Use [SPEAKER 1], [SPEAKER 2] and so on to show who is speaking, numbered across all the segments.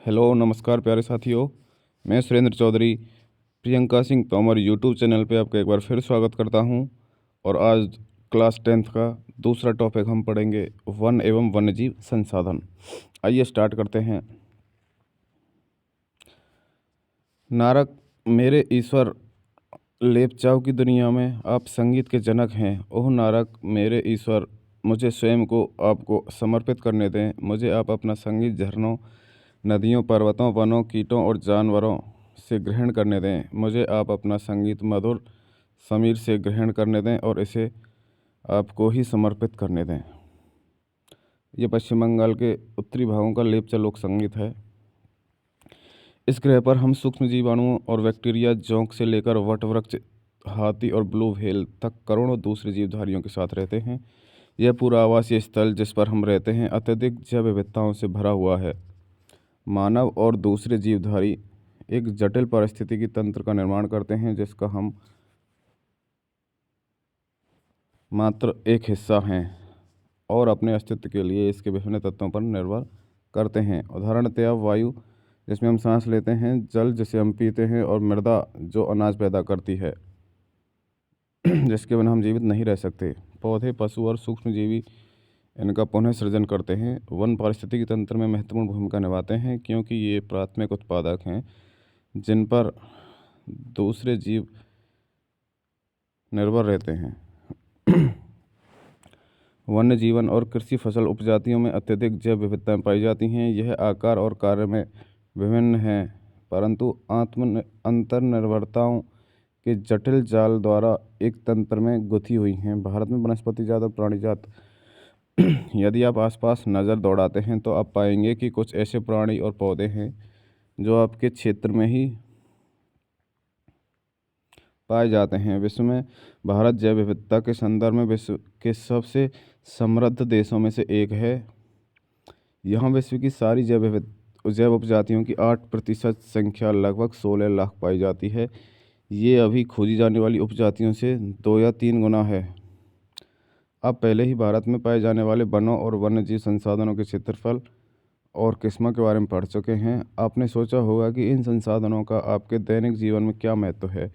[SPEAKER 1] Hello नमस्कार प्यारे साथियों। मैं सुरेंद्र चौधरी प्रियंका सिंह तोमर यूट्यूब चैनल पे आपका एक बार फिर स्वागत करता हूं। और आज क्लास 10th का दूसरा टॉपिक हम पढ़ेंगे वन एवं वन्यजीव संसाधन। आइए स्टार्ट करते हैं। नारक मेरे ईश्वर लेपचाव की दुनिया में आप संगीत के जनक हैं। ओह नारक मेरे ईश्वर, मुझे स्वयं को आपको समर्पित करने दें। मुझे आप अपना संगीत झरनों, नदियों, पर्वतों, वनों, कीटों और जानवरों से ग्रहण करने दें। मुझे आप अपना संगीत मधुर समीर से ग्रहण करने दें और इसे आपको ही समर्पित करने दें। ये पश्चिम बंगाल के उत्तरी भागों का लेपचा लोक संगीत है। इस ग्रह पर हम सूक्ष्म जीवाणुओं और बैक्टीरिया, जोंक से लेकर वटवृक्ष, हाथी और ब्लू व्हेल तक करोड़ों दूसरे जीवधारियों के साथ रहते हैं। यह पूरा आवासीय स्थल जिस पर हम रहते हैं अत्यधिक जैव विविधताओं से भरा हुआ है। मानव और दूसरे जीवधारी एक जटिल पारिस्थितिकी तंत्र का निर्माण करते हैं जिसका हम मात्र एक हिस्सा हैं और अपने अस्तित्व के लिए इसके विभिन्न तत्वों पर निर्भर करते हैं। उदाहरणतया वायु जिसमें हम सांस लेते हैं, जल जिसे हम पीते हैं और मृदा जो अनाज पैदा करती है जिसके बिना हम जीवित नहीं रह सकते। पौधे, पशु और सूक्ष्म जीवी इनका पुनः सृजन करते हैं। वन पारिस्थितिकी तंत्र में महत्वपूर्ण भूमिका निभाते हैं क्योंकि ये प्राथमिक उत्पादक हैं जिन पर दूसरे जीव निर्भर रहते हैं। वन्य जीवन और कृषि फसल उपजातियों में अत्यधिक जैव विविधताएं पाई जाती हैं। यह आकार और कार्य में विभिन्न हैं परंतु अंतर्निर्भरताओं के जटिल जाल द्वारा एक तंत्र में गुथी हुई हैं। भारत में वनस्पति जात और प्राणी जात यदि आप आसपास नज़र दौड़ाते हैं तो आप पाएंगे कि कुछ ऐसे प्राणी और पौधे हैं जो आपके क्षेत्र में ही पाए जाते हैं। विश्व में भारत जैव विविधता के संदर्भ में विश्व के सबसे समृद्ध देशों में से एक है। यहाँ विश्व की सारी जैव उपजातियों की 8% संख्या लगभग 16 लाख पाई जाती है। ये अभी खोजी जाने वाली उपजातियों से 2 या 3 गुना है। आप पहले ही भारत में पाए जाने वाले वनों और वन्यजीव संसाधनों के क्षेत्रफल और किस्मों के बारे में पढ़ चुके हैं। आपने सोचा होगा कि इन संसाधनों का आपके दैनिक जीवन में क्या महत्व है।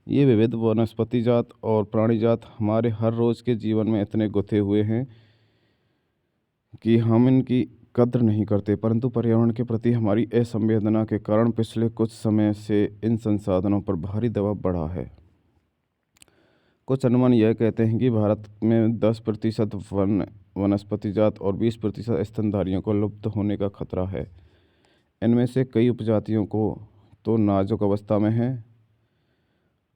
[SPEAKER 1] ये विविध वनस्पति जात और प्राणी जात हमारे हर रोज़ के जीवन में इतने गुथे हुए हैं कि हम इनकी कद्र नहीं करते, परंतु पर्यावरण के प्रति हमारी असंवेदना के कारण पिछले कुछ समय से इन संसाधनों पर भारी दबाव बढ़ा है। कुछ अनुमान यह कहते हैं कि भारत में 10% वनस्पति जात और 20% स्तनधारियों को लुप्त होने का खतरा है। इनमें से कई उपजातियों को तो नाजुक अवस्था में हैं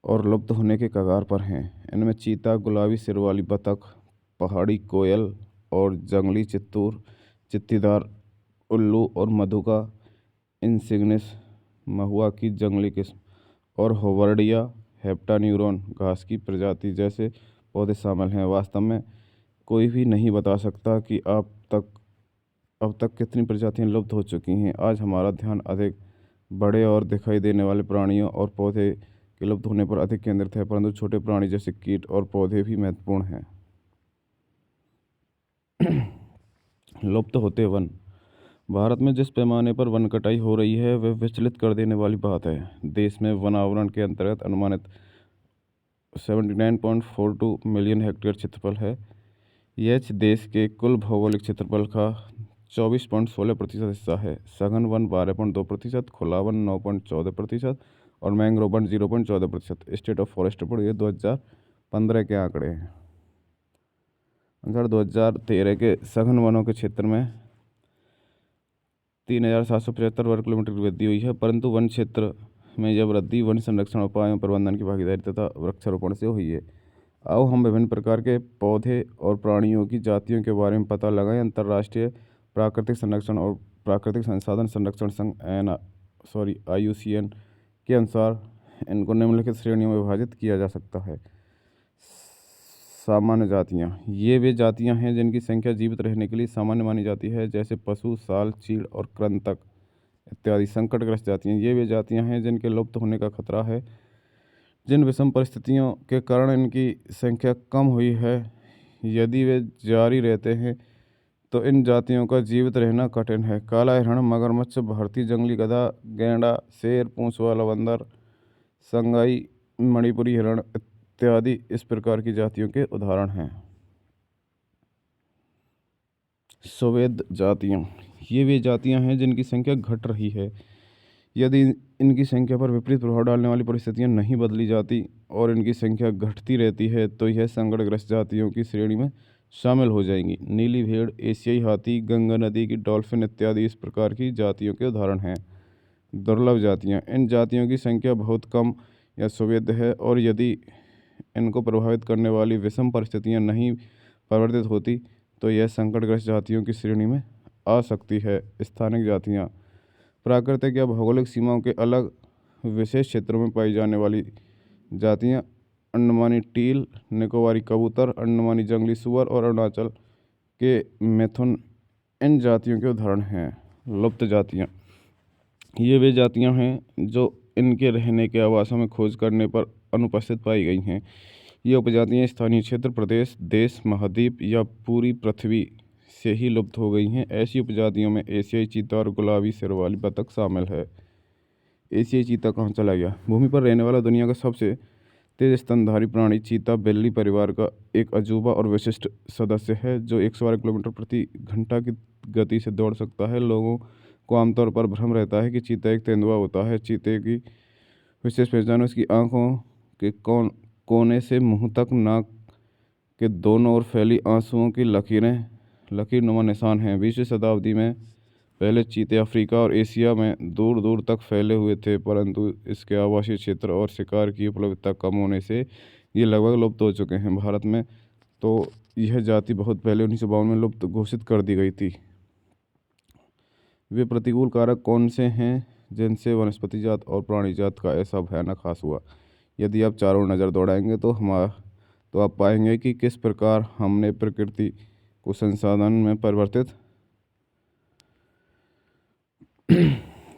[SPEAKER 1] और लुप्त होने के कगार पर हैं। इनमें चीता, गुलाबी सिर वाली बतख, पहाड़ी कोयल और जंगली चित्तूर, चित्तीदार उल्लू और मधुका इंसिग्निस महुआ की जंगली किस्म और होवर्डिया हेप्टान्यूरॉन घास की प्रजाति जैसे पौधे शामिल हैं। वास्तव में कोई भी नहीं बता सकता कि अब तक कितनी प्रजातियां लुप्त हो चुकी हैं। आज हमारा ध्यान अधिक बड़े और दिखाई देने वाले प्राणियों और पौधे के लुप्त होने पर अधिक केंद्रित है, परंतु छोटे प्राणी जैसे कीट और पौधे भी महत्वपूर्ण हैं। लुप्त होते वन। भारत में जिस पैमाने पर वन कटाई हो रही है वह विचलित कर देने वाली बात है। देश में वन आवरण के अंतर्गत अनुमानित 79.42 मिलियन हेक्टेयर क्षेत्रफल है। यह देश के कुल भौगोलिक क्षेत्रफल का 24.16% हिस्सा है। सघन वन 12.2%, खुला वन 9.14% और mangrove one 0.14%। State of forest report ये 2015 के आंकड़े हैं। अनुसार 2013 के सघन वनों के क्षेत्र में 3775 वर्ग किलोमीटर की वृद्धि हुई है, परंतु वन क्षेत्र में यह वृद्धि वन संरक्षण उपायों, प्रबंधन की भागीदारी तथा वृक्षारोपण से हुई है। आओ हम विभिन्न प्रकार के पौधे और प्राणियों की जातियों के बारे में पता लगाएं। अंतर्राष्ट्रीय प्राकृतिक संरक्षण और प्राकृतिक संसाधन संरक्षण संघ IUCN के अनुसार इनको निम्नलिखित श्रेणियों में विभाजित किया जा सकता है। सामान्य जातियाँ, ये वे जातियाँ हैं जिनकी संख्या जीवित रहने के लिए सामान्य मानी जाती है, जैसे पशु, साल, चीड़ और कृंतक इत्यादि। संकटग्रस्त जातियाँ, ये वे जातियाँ हैं जिनके लुप्त होने का खतरा है, जिन विषम परिस्थितियों के कारण इनकी संख्या कम हुई है। यदि वे जारी रहते हैं तो इन जातियों का जीवित रहना कठिन है। काला हिरण, मगरमच्छ, भारतीय जंगली गधा, गैंडा, शेर, पूंछ वाला बंदर, संगाई, मणिपुरी हिरण इत्यादि इस प्रकार की जातियों के उदाहरण हैं। सुवेद जातियाँ, ये वे जातियाँ हैं जिनकी संख्या घट रही है। यदि इनकी संख्या पर विपरीत प्रभाव डालने वाली परिस्थितियां नहीं बदली जाती और इनकी संख्या घटती रहती है तो यह संकटग्रस्त जातियों की श्रेणी में शामिल हो जाएंगी। नीली भेड़, एशियाई हाथी, गंगा नदी की डॉल्फिन इत्यादि इस प्रकार की जातियों के उदाहरण हैं। दुर्लभ जातियाँ, इन जातियों की संख्या बहुत कम या सुवेद है और यदि इनको प्रभावित करने वाली विषम परिस्थितियां नहीं परिवर्तित होती तो यह संकटग्रस्त जातियों की श्रेणी में आ सकती है। स्थानिक जातियाँ, प्राकृतिक या भौगोलिक सीमाओं के अलग विशेष क्षेत्रों में पाई जाने वाली जातियाँ। अंडमानी टील, निकोबारी कबूतर, अंडमानी जंगली सूअर और अरुणाचल के मिथुन इन जातियों के उदाहरण हैं। लुप्त जातियाँ, ये वे जातियाँ हैं जो इनके रहने के आवासों में खोज करने पर अनुपस्थित पाई गई हैं। ये उपजातियाँ स्थानीय क्षेत्र, प्रदेश, देश, महाद्वीप या पूरी पृथ्वी से ही लुप्त हो गई हैं। ऐसी उपजातियों में एशियाई चीता और गुलाबी सिर वाली बतख शामिल है। एशियाई चीता कहाँ चला गया? भूमि पर रहने वाला दुनिया का सबसे तेज स्तनधारी प्राणी चीता बिल्ली परिवार का एक अजूबा और विशिष्ट सदस्य है जो 112 किलोमीटर प्रति घंटा की गति से दौड़ सकता है। लोगों को आमतौर पर भ्रम रहता है कि चीता एक तेंदुआ होता है। चीते की विशेष पहचान उसकी आँखों के कोने से मुंह तक, नाक के दोनों ओर फैली आंसुओं की लकीर नुमा निशान हैं। 20वीं शताब्दी में पहले चीते अफ्रीका और एशिया में दूर दूर तक फैले हुए थे, परंतु इसके आवासीय क्षेत्र और शिकार की उपलब्धता कम होने से ये लगभग लुप्त हो चुके हैं। भारत में तो यह जाति बहुत पहले 1952 में लुप्त घोषित कर दी गई थी। वे प्रतिकूल कारक कौन से हैं जिनसे वनस्पति जात और प्राणी जात का ऐसा भयानक ह्रास हुआ? यदि आप चारों नज़र दौड़ाएंगे तो आप पाएंगे कि किस प्रकार हमने प्रकृति को संसाधन में परिवर्तित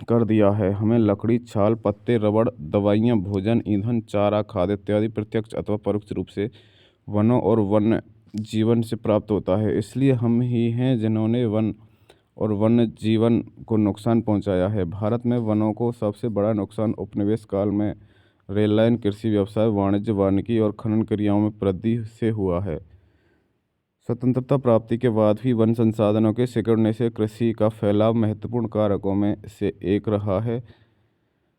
[SPEAKER 1] कर दिया है। हमें लकड़ी, छाल, पत्ते, रबड़, दवाइयाँ, भोजन, ईंधन, चारा, खाद इत्यादि प्रत्यक्ष अथवा परोक्ष रूप से वनों और वन्य जीवन से प्राप्त होता है। इसलिए हम ही हैं जिन्होंने वन और वन्य जीवन को नुकसान पहुंचाया है। भारत में वनों को सबसे बड़ा नुकसान उपनिवेश काल में रेल लाइन, कृषि व्यवसाय, वाणिज्य, वानिकी और खनन क्रियाओं में वृद्धि से हुआ है। स्वतंत्रता प्राप्ति के बाद भी वन संसाधनों के सिकुड़ने से कृषि का फैलाव महत्वपूर्ण कारकों में से एक रहा है।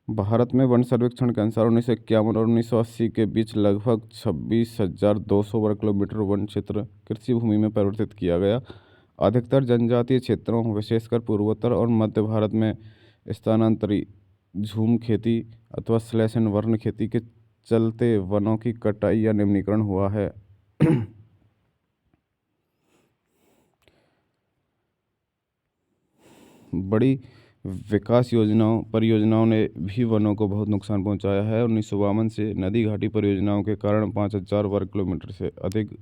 [SPEAKER 1] भारत में वन सर्वेक्षण के अनुसार 1951 और 1980 के बीच लगभग 26,200 वर्ग किलोमीटर वन क्षेत्र कृषि भूमि में परिवर्तित किया गया। अधिकतर जनजातीय क्षेत्रों, विशेषकर पूर्वोत्तर और मध्य भारत में स्थानांतरी झूम खेती अथवा स्लैश एंड बर्न खेती के चलते वनों की कटाई या निम्नीकरण हुआ है। बड़ी विकास परियोजनाओं ने भी वनों को बहुत नुकसान पहुंचाया है। 1952 से नदी घाटी परियोजनाओं के कारण 5,000 वर्ग किलोमीटर से अधिक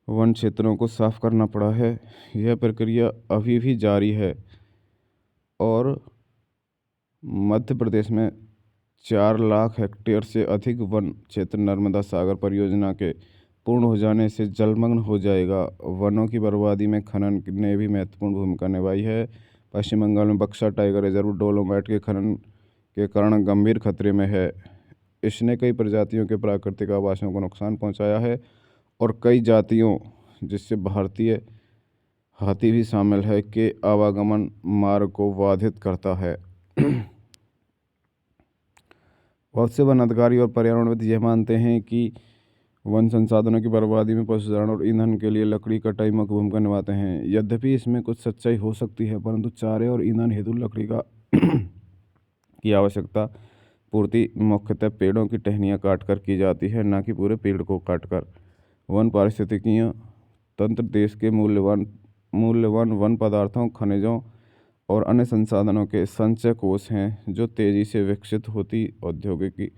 [SPEAKER 1] वन क्षेत्रों को साफ करना पड़ा है। यह प्रक्रिया अभी भी जारी है और मध्य प्रदेश में 4 लाख हेक्टेयर से अधिक वन क्षेत्र नर्मदा सागर परियोजना के पूर्ण हो जाने से जलमग्न हो जाएगा। वनों की बर्बादी में खनन ने भी महत्वपूर्ण भूमिका निभाई है। पश्चिम बंगाल में बक्सा टाइगर रिजर्व डोलोमाइट के खनन के कारण गंभीर खतरे में है। इसने कई प्रजातियों के प्राकृतिक आवासों को नुकसान पहुंचाया है और कई जातियों, जिससे भारतीय हाथी भी शामिल है, के आवागमन मार्ग को बाधित करता है। बहुत से वन अधिकारी और पर्यावरणविद यह मानते हैं कि वन संसाधनों की बर्बादी में पशुचारण और ईंधन के लिए लकड़ी कटाई मुख्य भूमिका निभाते हैं। यद्यपि इसमें कुछ सच्चाई हो सकती है, परंतु चारे और ईंधन हेतु लकड़ी की आवश्यकता पूर्ति मुख्यतः पेड़ों की टहनियाँ काटकर की जाती है, न कि पूरे पेड़ को काटकर। वन पारिस्थितिकीय तंत्र देश के मूल्यवान वन पदार्थों, खनिजों और अन्य संसाधनों के संचय कोष हैं जो तेजी से विकसित होती औद्योगिक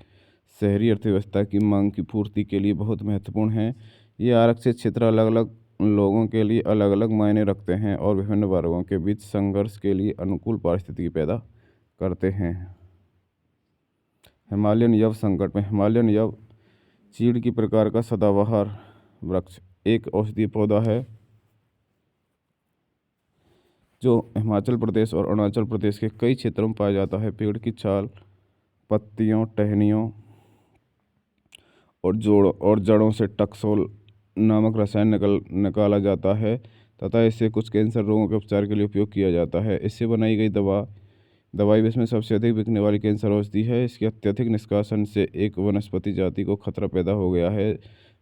[SPEAKER 1] शहरी अर्थव्यवस्था की मांग की पूर्ति के लिए बहुत महत्वपूर्ण हैं। ये आरक्षित क्षेत्र अलग अलग लोगों के लिए अलग अलग मायने रखते हैं और विभिन्न वर्गों के बीच संघर्ष के लिए अनुकूल परिस्थिति पैदा करते हैं। हिमालयन यव संकट में, हिमालयन यव चीड़ की प्रकार का सदाबहार वृक्ष एक औषधीय पौधा है जो हिमाचल प्रदेश और अरुणाचल प्रदेश के कई क्षेत्रों में पाया जाता है। पेड़ की छाल, पत्तियों, टहनियों और जड़ों से टकसोल नामक रसायन निकाला जाता है तथा इससे कुछ कैंसर रोगों के उपचार के लिए उपयोग किया जाता है। इससे बनाई गई दवाई विश्व में सबसे अधिक बिकने वाली कैंसर औषधि है। इसके अत्यधिक निष्कासन से एक वनस्पति जाति को खतरा पैदा हो गया है।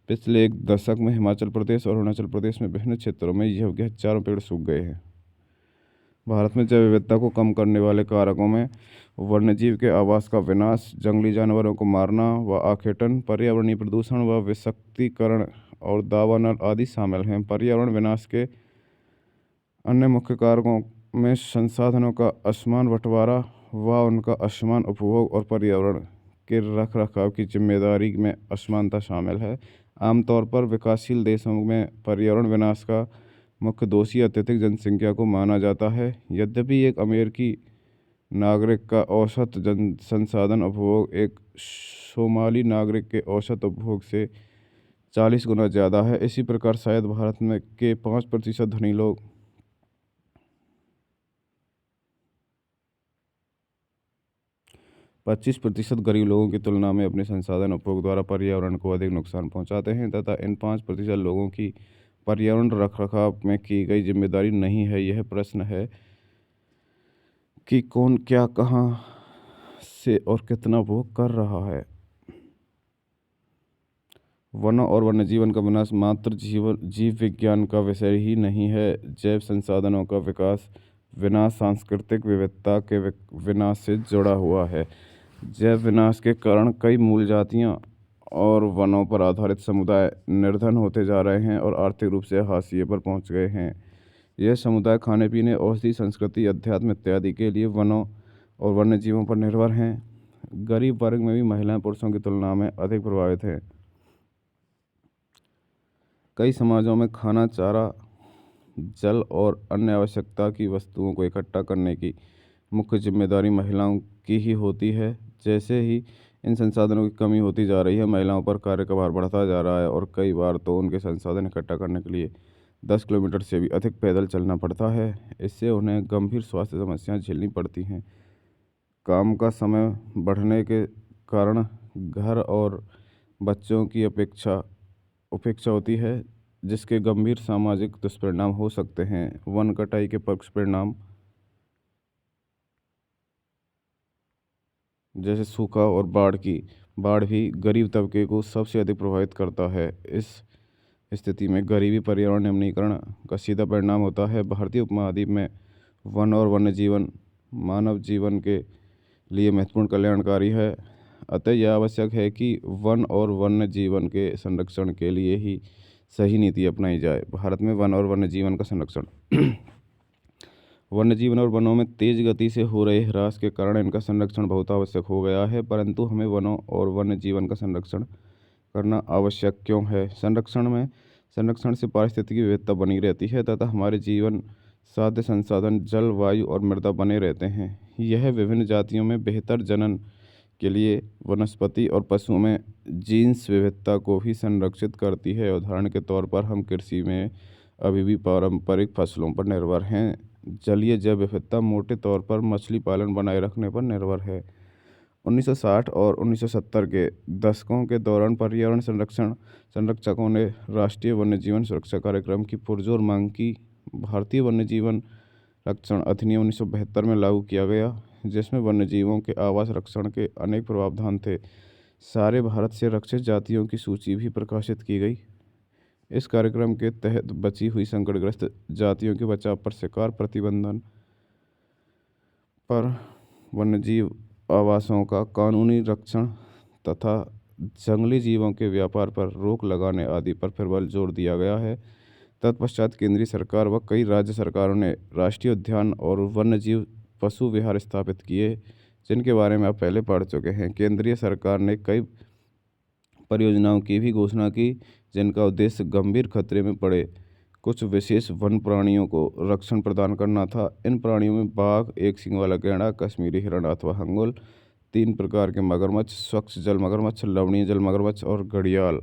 [SPEAKER 1] पिछले एक दशक में हिमाचल प्रदेश और अरुणाचल प्रदेश में विभिन्न क्षेत्रों में यह चारों पेड़ सूख गए हैं। भारत में जैव विविधता को कम करने वाले कारकों में वन्यजीव के आवास का विनाश, जंगली जानवरों को मारना व आखेटन, पर्यावरणीय प्रदूषण व विषाक्तीकरण और दावानल आदि शामिल हैं। पर्यावरण विनाश के अन्य मुख्य कारकों में संसाधनों का असमान बंटवारा व उनका असमान उपभोग और पर्यावरण के रखरखाव की जिम्मेदारी में असमानता शामिल है। आमतौर पर विकासशील देशों में पर्यावरण विनाश का मुख्य दोषी अत्यधिक जनसंख्या को माना जाता है। यद्यपि एक अमेरिकी नागरिक का औसत जन संसाधन उपभोग एक सोमाली नागरिक के औसत उपभोग से 40 गुना ज़्यादा है। इसी प्रकार शायद भारत में के 5% धनी लोग 25% गरीब लोगों की तुलना में अपने संसाधन उपभोग द्वारा पर्यावरण को अधिक नुकसान पहुंचाते हैं तथा इन 5% लोगों की पर्यावरण रखरखाव में की गई जिम्मेदारी नहीं है। यह प्रश्न है कि कौन क्या, कहाँ से और कितना उपभोग कर रहा है। वनों और वन्यजीवन का विनाश मात्र जीव विज्ञान का विषय ही नहीं है। जैव संसाधनों का विनाश सांस्कृतिक विविधता के विनाश से जुड़ा हुआ है। जैव विनाश के कारण कई मूल जातियां और वनों पर आधारित समुदाय निर्धन होते जा रहे हैं और आर्थिक रूप से हाशिए पर पहुंच गए हैं। यह समुदाय खाने पीने, औषधि, संस्कृति, अध्यात्म इत्यादि के लिए वनों और वन्यजीवों पर निर्भर हैं। गरीब वर्ग में भी महिलाएं पुरुषों की तुलना में अधिक प्रभावित हैं। कई समाजों में खाना, चारा, जल और अन्य आवश्यकता की वस्तुओं को इकट्ठा करने की मुख्य जिम्मेदारी महिलाओं की ही होती है। जैसे ही इन संसाधनों की कमी होती जा रही है, महिलाओं पर कार्य का भार बढ़ता जा रहा है और कई बार तो उनके संसाधन इकट्ठा करने के लिए 10 किलोमीटर से भी अधिक पैदल चलना पड़ता है। इससे उन्हें गंभीर स्वास्थ्य समस्याएं झेलनी पड़ती हैं। काम का समय बढ़ने के कारण घर और बच्चों की उपेक्षा होती है, जिसके गंभीर सामाजिक दुष्परिणाम हो सकते हैं। वन कटाई के पक्ष परिणाम जैसे सूखा और बाढ़ भी गरीब तबके को सबसे अधिक प्रभावित करता है। इस स्थिति में गरीबी पर्यावरण निम्नीकरण का सीधा परिणाम होता है। भारतीय उपमहाद्वीप में वन और वन्य जीवन मानव जीवन के लिए महत्वपूर्ण कल्याणकारी है। अतः यह आवश्यक है कि वन और वन्य जीवन के संरक्षण के लिए ही सही नीति अपनाई जाए। भारत में वन और वन्य जीवन का संरक्षण वन्य जीवन और वनों में तेज गति से हो रहे ह्रास के कारण इनका संरक्षण बहुत आवश्यक हो गया है। परंतु हमें वनों और वन्य जीवन का संरक्षण करना आवश्यक क्यों है? संरक्षण से पारिस्थितिकी विविधता बनी रहती है तथा हमारे जीवन साध्य संसाधन जल, वायु और मृदा बने रहते हैं। यह विभिन्न जातियों में बेहतर जनन के लिए वनस्पति और पशुओं में जीन्स विविधता को भी संरक्षित करती है। उदाहरण के तौर पर हम कृषि में अभी भी पारंपरिक फसलों पर निर्भर हैं। जलीय जैव विविधता मोटे तौर पर मछली पालन बनाए रखने पर निर्भर है। 1960 और 1970 के दशकों के दौरान पर्यावरण संरक्षकों ने राष्ट्रीय वन्यजीवन सुरक्षा कार्यक्रम की पुरजोर मांग की। भारतीय वन्यजीवन रक्षण अधिनियम 1972 में लागू किया गया, जिसमें वन्यजीवों के आवास रक्षण के अनेक प्रावधान थे। सारे भारत से रक्षित जातियों की सूची भी प्रकाशित की गई। इस कार्यक्रम के तहत बची हुई संकटग्रस्त जातियों के बचाव पर शिकार प्रतिबंधन पर, वन्यजीव आवासों का कानूनी रक्षण तथा जंगली जीवों के व्यापार पर रोक लगाने आदि पर प्रबल जोर दिया गया है। तत्पश्चात केंद्रीय सरकार व कई राज्य सरकारों ने राष्ट्रीय उद्यान और वन्यजीव पशु विहार स्थापित किए, जिनके बारे में आप पहले पढ़ चुके हैं। केंद्रीय सरकार ने कई परियोजनाओं की भी घोषणा की, जिनका उद्देश्य गंभीर खतरे में पड़े कुछ विशेष वन प्राणियों को रक्षण प्रदान करना था। इन प्राणियों में बाघ, एक सींग वाला गैंडा, कश्मीरी हिरण अथवा हंगुल, 3 प्रकार के मगरमच्छ, स्वच्छ जल मगरमच्छ, लवणीय जल मगरमच्छ और घड़ियाल।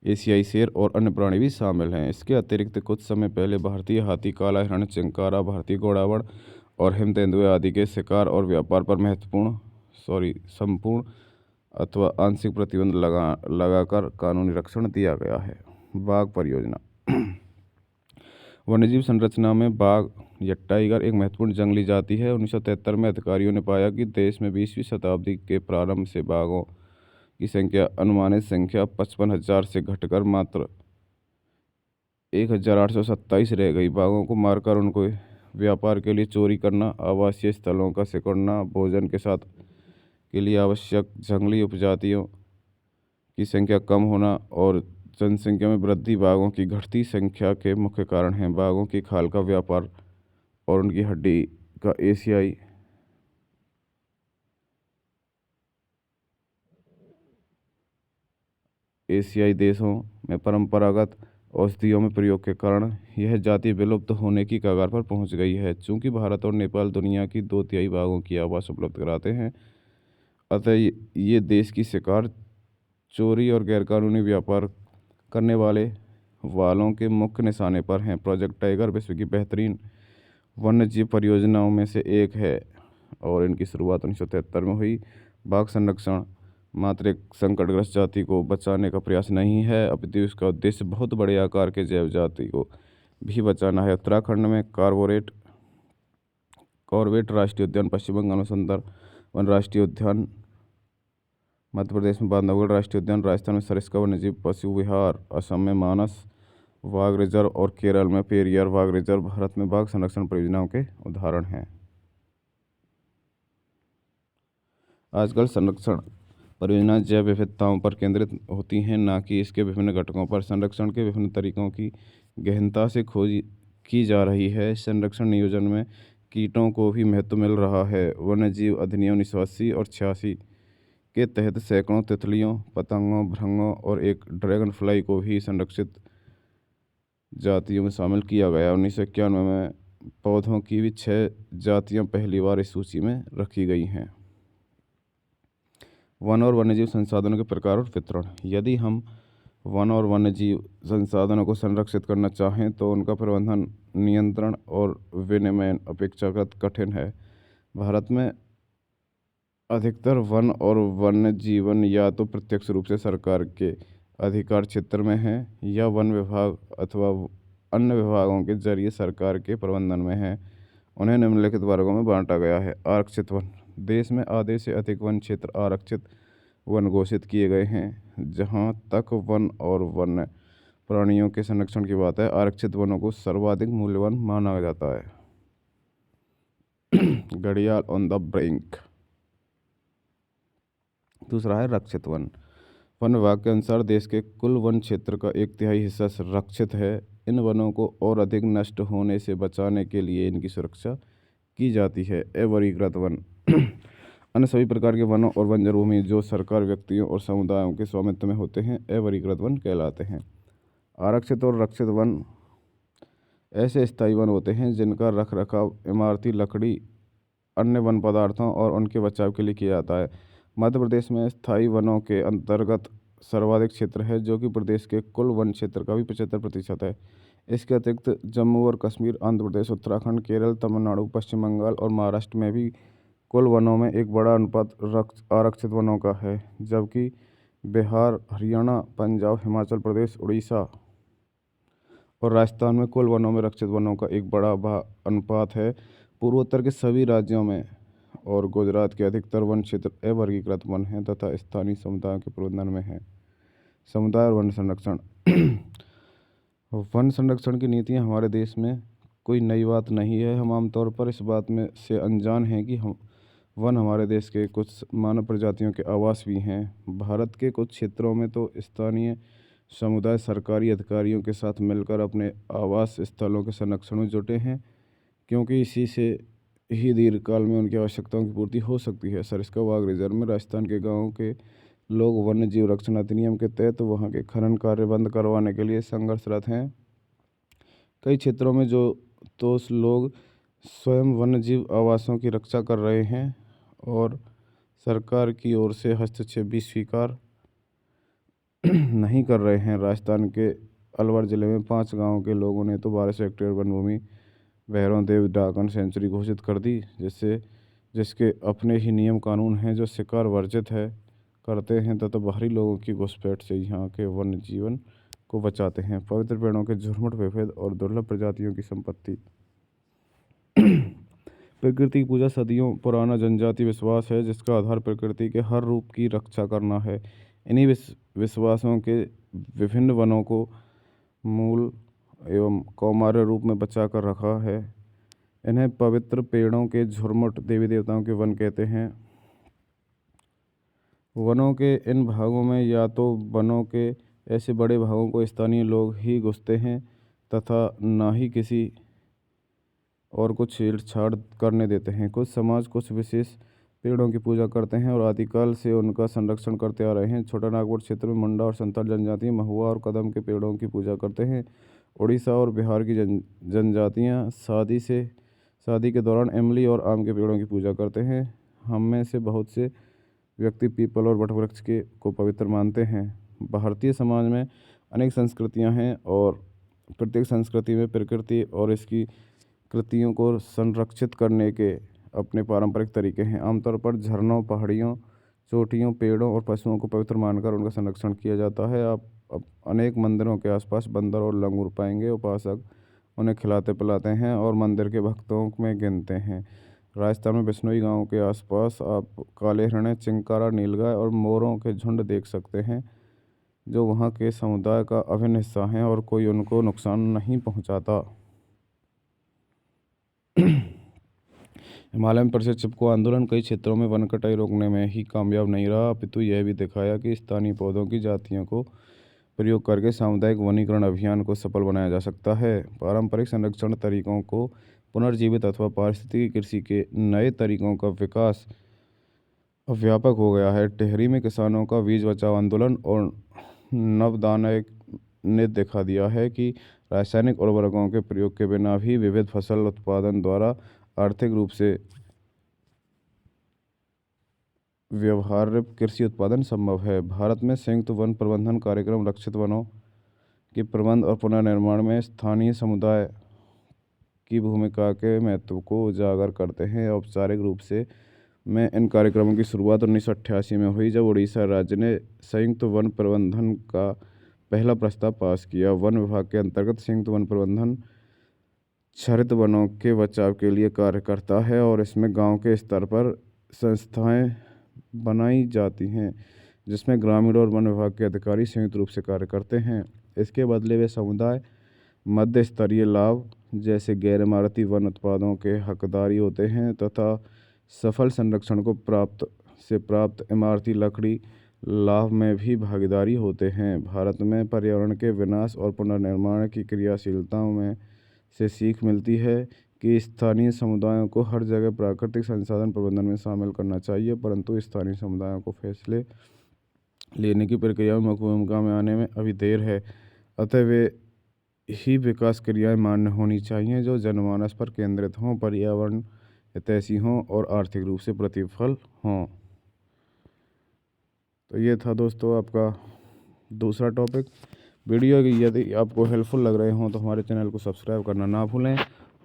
[SPEAKER 1] एशियाई शेर और अन्य प्राणी भी शामिल हैं। इसके अतिरिक्त कुछ समय पहले भारतीय हाथी, काला हिरण, चिंकारा, भारतीय घोड़ावड़ और हिम तेंदुए आदि के शिकार और व्यापार पर संपूर्ण अथवा आंशिक प्रतिबंध लगाकर कानूनी रक्षण दिया गया है। बाघ परियोजना। वन्यजीव संरचना में बाघ या टाइगर एक महत्वपूर्ण जंगली जाति है। 1973 में अधिकारियों ने पाया कि देश में 20वीं शताब्दी के प्रारंभ से बाघों की अनुमानित संख्या 55,000 से घटकर मात्र 1,827 रह गई। बाघों को मारकर उनको व्यापार के लिए चोरी करना, आवासीय स्थलों का सिकुड़ना, भोजन के साथ के लिए आवश्यक जंगली उपजातियों की संख्या कम होना और जनसंख्या में वृद्धि बाघों की घटती संख्या के मुख्य कारण हैं। बाघों की खाल का व्यापार और उनकी हड्डी का एशियाई देशों में परंपरागत औषधियों में प्रयोग के कारण यह जाति विलुप्त होने की कगार पर पहुंच गई है। चूंकि भारत और नेपाल दुनिया की 2/3 बाघों की आवास उपलब्ध कराते हैं, अतः ये देश की शिकार, चोरी और गैरकानूनी व्यापार करने वालों के मुख्य निशाने पर हैं। प्रोजेक्ट टाइगर विश्व की बेहतरीन वन्यजीव परियोजनाओं में से एक है और इनकी शुरुआत 1973 में हुई। बाघ संरक्षण मात्र एक संकटग्रस्त जाति को बचाने का प्रयास नहीं है, अपितु इसका उद्देश्य बहुत बड़े आकार के जैव जाति को भी बचाना है। उत्तराखंड में कॉर्बेट राष्ट्रीय उद्यान, पश्चिम बंगाल में सुंदरवन राष्ट्रीय उद्यान, मध्य प्रदेश में बांधवगढ़ राष्ट्रीय उद्यान, राजस्थान में सरिस्का वन्यजीव पशु विहार, असम में मानस बाघ रिजर्व और केरल में पेरियार बाघ रिजर्व भारत में बाघ संरक्षण परियोजनाओं के उदाहरण हैं। आजकल संरक्षण परियोजनाएं जैव विविधताओं पर केंद्रित होती हैं, न कि इसके विभिन्न घटकों पर। संरक्षण के विभिन्न तरीकों की गहनता से खोज की जा रही है। संरक्षण नियोजन में कीटों को भी महत्व मिल रहा है। वन्यजीव अधिनियम 1980 और 86 के तहत सैकड़ों तितलियों, पतंगों, भृंगों और एक ड्रैगन फ्लाई को भी संरक्षित जातियों में शामिल किया गया। 1991 में पौधों की भी 6 जातियां पहली बार इस सूची में रखी गई हैं। वन और वन्यजीव संसाधनों के प्रकार और वितरण। यदि हम वन और वन्यजीव संसाधनों को संरक्षित करना चाहें तो उनका प्रबंधन, नियंत्रण और विनियमन अपेक्षाकृत कठिन है। भारत में अधिकतर वन और वन्य जीवन या तो प्रत्यक्ष रूप से सरकार के अधिकार क्षेत्र में है या वन विभाग अथवा अन्य विभागों के जरिए सरकार के प्रबंधन में है। उन्हें निम्नलिखित वर्गों में बांटा गया है। आरक्षित वन। देश में आधे से अधिक वन क्षेत्र आरक्षित वन घोषित किए गए हैं। जहां तक वन और वन्य प्राणियों के संरक्षण की बात है, आरक्षित वनों को सर्वाधिक मूल्यवान माना जाता है। घड़ियाल ऑन द ब्रिंक। दूसरा है रक्षित वन। वन विभाग के अनुसार देश के कुल वन क्षेत्र का 1/3 हिस्सा रक्षित है। इन वनों को और अधिक नष्ट होने से बचाने के लिए इनकी सुरक्षा की जाती है। अवर्गीकृत वन। अन्य सभी प्रकार के वनों और बंजर भूमि जो सरकार, व्यक्तियों और समुदायों के स्वामित्व में होते हैं, अवर्गीकृत वन कहलाते हैं। आरक्षित और रक्षित वन ऐसे स्थायी वन होते हैं जिनका रखरखाव इमारती लकड़ी, अन्य वन पदार्थों और उनके बचाव के लिए किया जाता है। मध्य प्रदेश में स्थायी वनों के अंतर्गत सर्वाधिक क्षेत्र है, जो कि प्रदेश के कुल वन क्षेत्र का भी 75% है। इसके अतिरिक्त जम्मू और कश्मीर, आंध्र प्रदेश, उत्तराखंड, केरल, तमिलनाडु, पश्चिम बंगाल और महाराष्ट्र में भी कुल वनों में एक बड़ा अनुपात आरक्षित वनों का है, जबकि बिहार, हरियाणा, पंजाब, हिमाचल प्रदेश, उड़ीसा और राजस्थान में कुल वनों में रक्षित वनों का एक बड़ा अनुपात है। पूर्वोत्तर के सभी राज्यों में और गुजरात के अधिकतर वन क्षेत्र अवर्गीकृत वन हैं तथा स्थानीय समुदायों के प्रबंधन में हैं। समुदाय और वन संरक्षण। वन संरक्षण की नीतियाँ हमारे देश में कोई नई बात नहीं है। हम आमतौर पर इस बात में से अनजान हैं कि वन हमारे देश के कुछ मानव प्रजातियों के आवास भी हैं। भारत के कुछ क्षेत्रों में तो स्थानीय समुदाय सरकारी अधिकारियों के साथ मिलकर अपने आवास स्थलों के संरक्षण में जुटे हैं, क्योंकि इसी से ही दीर्घकाल में उनकी आवश्यकताओं की पूर्ति हो सकती है। सरिस्का बाघ रिजर्व में राजस्थान के गांवों के लोग वन्य जीव रक्षण अधिनियम के तहत वहां के खनन कार्य बंद करवाने के लिए संघर्षरत हैं। कई क्षेत्रों में लोग स्वयं वन्य जीव आवासों की रक्षा कर रहे हैं और सरकार की ओर से हस्तक्षेप भी स्वीकार नहीं कर रहे हैं। राजस्थान के अलवर ज़िले में 5 गाँव के लोगों ने तो 1200 हेक्टेयर वन भूमि भैरव देव डाकन सेंचुरी घोषित कर दी, जिसके अपने ही नियम कानून हैं जो शिकार वर्जित है करते हैं तथा बाहरी लोगों की घुसपैठ से यहाँ के वन्य जीवन को बचाते हैं। पवित्र पेड़ों के झुरमुट विविध और दुर्लभ प्रजातियों की संपत्ति। प्रकृति की पूजा सदियों पुराना जनजातीय विश्वास है जिसका आधार प्रकृति के हर रूप की रक्षा करना है। इन्हीं विश्वासों के विभिन्न वनों को मूल एवं कौमार्य रूप में बचा कर रखा है। इन्हें पवित्र पेड़ों के झुरमुट देवी देवताओं के वन कहते हैं। वनों के इन भागों में या तो वनों के ऐसे बड़े भागों को स्थानीय लोग ही घुसते हैं तथा न ही किसी और को छेड़छाड़ करने देते हैं। कुछ समाज कुछ विशेष पेड़ों की पूजा करते हैं और आदिकाल से उनका संरक्षण करते आ रहे हैं। छोटा नागपुर क्षेत्र में मुंडा और संथाल जनजाति महुआ और कदम के पेड़ों की पूजा करते हैं। उड़ीसा और बिहार की जनजातियाँ शादी के दौरान इमली और आम के पेड़ों की पूजा करते हैं। हम में से बहुत से व्यक्ति पीपल और वटवृक्ष को पवित्र मानते हैं। भारतीय समाज में अनेक संस्कृतियां हैं और प्रत्येक संस्कृति में प्रकृति और इसकी कृतियों को संरक्षित करने के अपने पारंपरिक तरीके हैं। आमतौर पर झरनों, पहाड़ियों, चोटियों, पेड़ों और पशुओं को पवित्र मानकर उनका संरक्षण किया जाता है। आप अनेक मंदिरों के आसपास बंदर और लंगूर पाएंगे। उपासक उन्हें खिलाते पिलाते हैं और मंदिर के भक्तों में गिनते हैं। राजस्थान में बिश्नोई गांव के आसपास आप काले हिरण, चिंकारा, नीलगाय और मोरों के झुंड देख सकते हैं जो वहां के समुदाय का अभिन्न हिस्सा हैं और कोई उनको नुकसान नहीं पहुंचाता। हिमालय में प्रसिद्ध चिपको आंदोलन कई क्षेत्रों में वन कटाई रोकने में ही कामयाब नहीं रहा, अपितु यह भी दिखाया कि स्थानीय पौधों की जातियों को प्रयोग करके सामुदायिक वनीकरण अभियान को सफल बनाया जा सकता है। पारंपरिक संरक्षण तरीकों को पुनर्जीवित अथवा पारिस्थितिकी कृषि के नए तरीकों का विकास अब व्यापक हो गया है। टिहरी में किसानों का बीज बचाओ आंदोलन और नवदान ने दिखा दिया है कि रासायनिक उर्वरकों के प्रयोग के बिना भी विविध फसल उत्पादन द्वारा आर्थिक रूप से व्यवहार्य कृषि उत्पादन संभव है। भारत में संयुक्त वन प्रबंधन कार्यक्रम रक्षित वनों के प्रबंध और पुनर्निर्माण में स्थानीय समुदाय की भूमिका के महत्व को उजागर करते हैं। औपचारिक रूप से में इन कार्यक्रमों की शुरुआत 1988 में हुई जब उड़ीसा राज्य ने संयुक्त वन प्रबंधन का पहला प्रस्ताव पास किया। वन विभाग के अंतर्गत संयुक्त वन प्रबंधन क्षरित वनों के बचाव के लिए कार्य करता है और इसमें गांव के स्तर पर संस्थाएं बनाई जाती हैं जिसमें ग्रामीण और वन विभाग के अधिकारी संयुक्त रूप से कार्य करते हैं। इसके बदले वे समुदाय मध्य स्तरीय लाभ जैसे गैर इमारती वन उत्पादों के हकदारी होते हैं तथा सफल संरक्षण को प्राप्त इमारती लकड़ी लाभ में भी भागीदारी होते हैं। भारत में पर्यावरण के विनाश और पुनर्निर्माण की क्रियाशीलताओं में से सीख मिलती है कि स्थानीय समुदायों को हर जगह प्राकृतिक संसाधन प्रबंधन में शामिल करना चाहिए, परंतु स्थानीय समुदायों को फैसले लेने की प्रक्रिया में मुख्य भूमिका में आने में अभी देर है। अतः वे ही विकास क्रियाएं मान्य होनी चाहिए जो जनमानस पर केंद्रित हों, पर्यावरण हितैषी हों और आर्थिक रूप से प्रतिफल हों। तो ये था दोस्तों आपका दूसरा टॉपिक। वीडियो यदि आपको हेल्पफुल लग रहे हों तो हमारे चैनल को सब्सक्राइब करना ना भूलें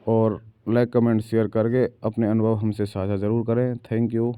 [SPEAKER 1] और लाइक, कमेंट, शेयर करके अपने अनुभव हमसे साझा ज़रूर करें। Thank you.